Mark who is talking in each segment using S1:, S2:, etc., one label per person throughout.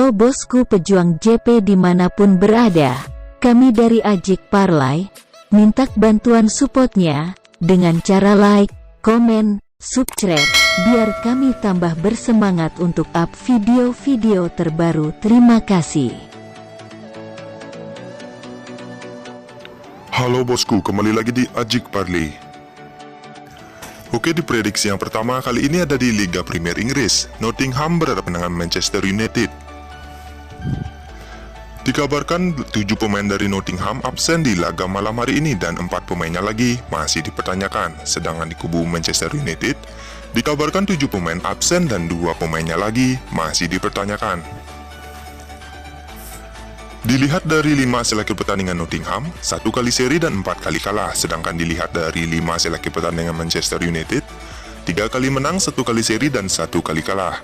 S1: Halo bosku pejuang JP dimanapun berada, kami dari Ajik Parlay, minta bantuan supportnya, dengan cara like, komen, subscribe, biar kami tambah bersemangat untuk up video-video terbaru. Terima kasih.
S2: Halo bosku, kembali lagi di Ajik Parlay. Oke, di prediksi yang pertama kali ini ada di Liga Premier Inggris. Nottingham berhadapan dengan Manchester United. Dikabarkan 7 pemain dari Nottingham absen di laga malam hari ini dan 4 pemainnya lagi masih dipertanyakan. Sedangkan di kubu Manchester United, dikabarkan 7 pemain absen dan 2 pemainnya lagi masih dipertanyakan. Dilihat dari 5 hasil akhir pertandingan Nottingham, 1 kali seri dan 4 kali kalah. Sedangkan dilihat dari 5 hasil akhir pertandingan Manchester United, 3 kali menang, 1 kali seri dan 1 kali kalah.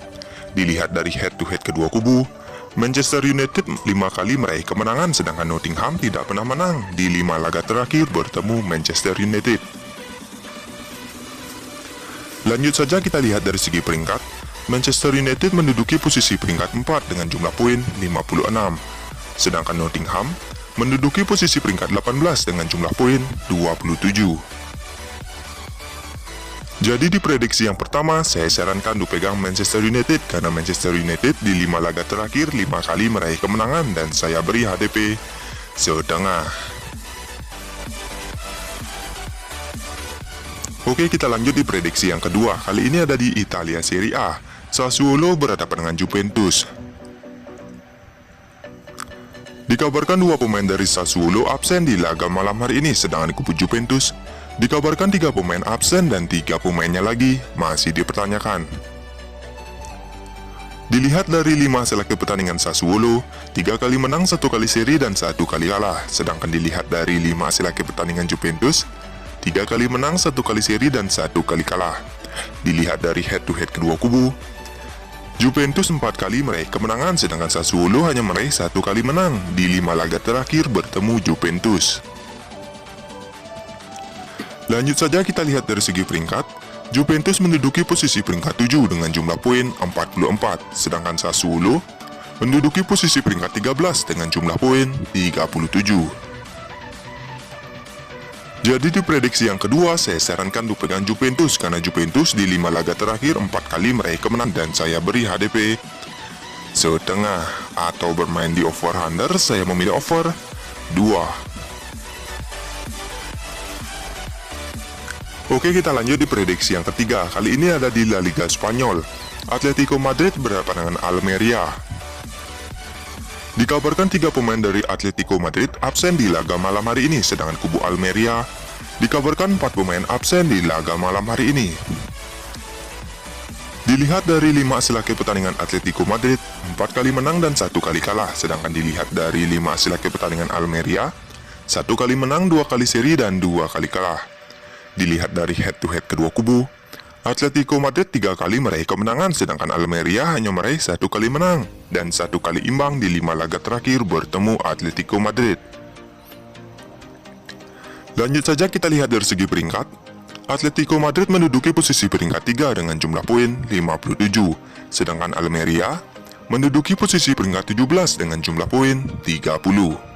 S2: Dilihat dari head to head kedua kubu, Manchester United 5 kali meraih kemenangan, sedangkan Nottingham tidak pernah menang di 5 laga terakhir bertemu Manchester United. Lanjut saja kita lihat dari segi peringkat. Manchester United menduduki posisi peringkat 4 dengan jumlah poin 56. Sedangkan Nottingham menduduki posisi peringkat 18 dengan jumlah poin 27. Jadi di prediksi yang pertama, saya sarankan untuk pegang Manchester United karena Manchester United di 5 laga terakhir 5 kali meraih kemenangan dan saya beri HDP setengah. Oke, kita lanjut di prediksi yang kedua. Kali ini ada di Italia Serie A. Sassuolo berhadapan dengan Juventus. Dikabarkan 2 pemain dari Sassuolo absen di laga malam hari ini, sedangkan di kubu Juventus dikabarkan 3 pemain absen dan 3 pemainnya lagi masih dipertanyakan. Dilihat dari 5 hasil akhir pertandingan Sassuolo, 3 kali menang, 1 kali seri dan 1 kali kalah. Sedangkan dilihat dari 5 hasil akhir pertandingan Juventus, 3 kali menang, 1 kali seri dan 1 kali kalah. Dilihat dari head to head kedua kubu, Juventus 4 kali meraih kemenangan, sedangkan Sassuolo hanya meraih 1 kali menang di 5 laga terakhir bertemu Juventus. Lanjut saja kita lihat dari segi peringkat. Juventus menduduki posisi peringkat 7 dengan jumlah poin 44, sedangkan Sassuolo menduduki posisi peringkat 13 dengan jumlah poin 37. Jadi di prediksi yang kedua, saya sarankan untuk pegang Juventus karena Juventus di 5 laga terakhir 4 kali meraih kemenangan dan saya beri HDP setengah. Atau bermain di over under, saya memilih over 2. Oke, kita lanjut di prediksi yang ketiga. Kali ini ada di La Liga Spanyol. Atletico Madrid berhadapan dengan Almeria. Dikabarkan 3 pemain dari Atletico Madrid absen di laga malam hari ini, sedangkan kubu Almeria dikabarkan 4 pemain absen di laga malam hari ini. Dilihat dari 5 hasil akhir pertandingan Atletico Madrid, 4 kali menang dan 1 kali kalah, sedangkan dilihat dari 5 hasil akhir pertandingan Almeria, 1 kali menang, 2 kali seri dan 2 kali kalah. Dilihat dari head to head kedua kubu, Atletico Madrid 3 kali meraih kemenangan, sedangkan Almeria hanya meraih 1 kali menang dan 1 kali imbang di 5 laga terakhir bertemu Atletico Madrid. Lanjut saja kita lihat dari segi peringkat. Atletico Madrid menduduki posisi peringkat 3 dengan jumlah poin 57, sedangkan Almeria menduduki posisi peringkat 17 dengan jumlah poin 30.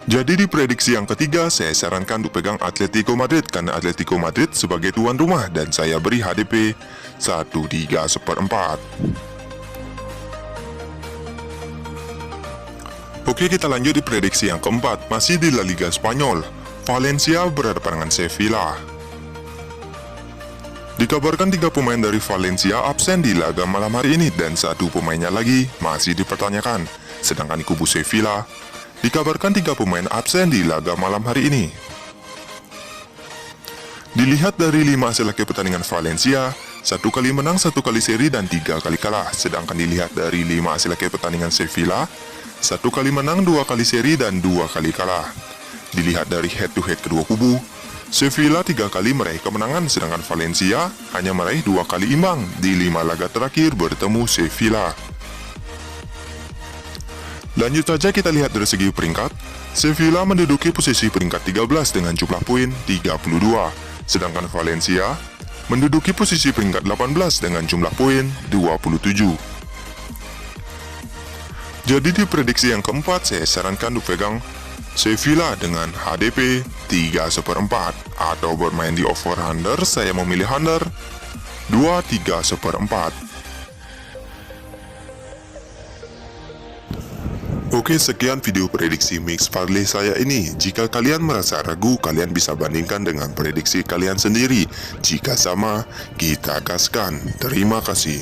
S2: Jadi di prediksi yang ketiga, saya sarankan untuk pegang Atletico Madrid karena Atletico Madrid sebagai tuan rumah dan saya beri HDP 1/3. Oke, kita lanjut di prediksi yang keempat, masih di La Liga Spanyol. Valencia berhadapan dengan Sevilla. Dikabarkan 3 pemain dari Valencia absen di laga malam hari ini dan 1 pemainnya lagi masih dipertanyakan. Sedangkan di kubu Sevilla, dikabarkan 3 pemain absen di laga malam hari ini. Dilihat dari 5 hasil akhir pertandingan Valencia, 1 kali menang, 1 kali seri dan 3 kali kalah. Sedangkan dilihat dari 5 hasil akhir pertandingan Sevilla, 1 kali menang, 2 kali seri dan 2 kali kalah. Dilihat dari head to head kedua kubu, Sevilla 3 kali meraih kemenangan, sedangkan Valencia hanya meraih 2 kali imbang di 5 laga terakhir bertemu Sevilla. Lanjut saja kita lihat dari segi peringkat. Sevilla menduduki posisi peringkat 13 dengan jumlah poin 32, sedangkan Valencia menduduki posisi peringkat 18 dengan jumlah poin 27. Jadi di prediksi yang keempat, saya sarankan untuk pegang Sevilla dengan HDP 3/4 atau bermain di over-under, saya memilih under 2/3. Oke, sekian video prediksi mix parlay saya ini. Jika kalian merasa ragu, kalian bisa bandingkan dengan prediksi kalian sendiri. Jika sama, kita gaskan. Terima kasih.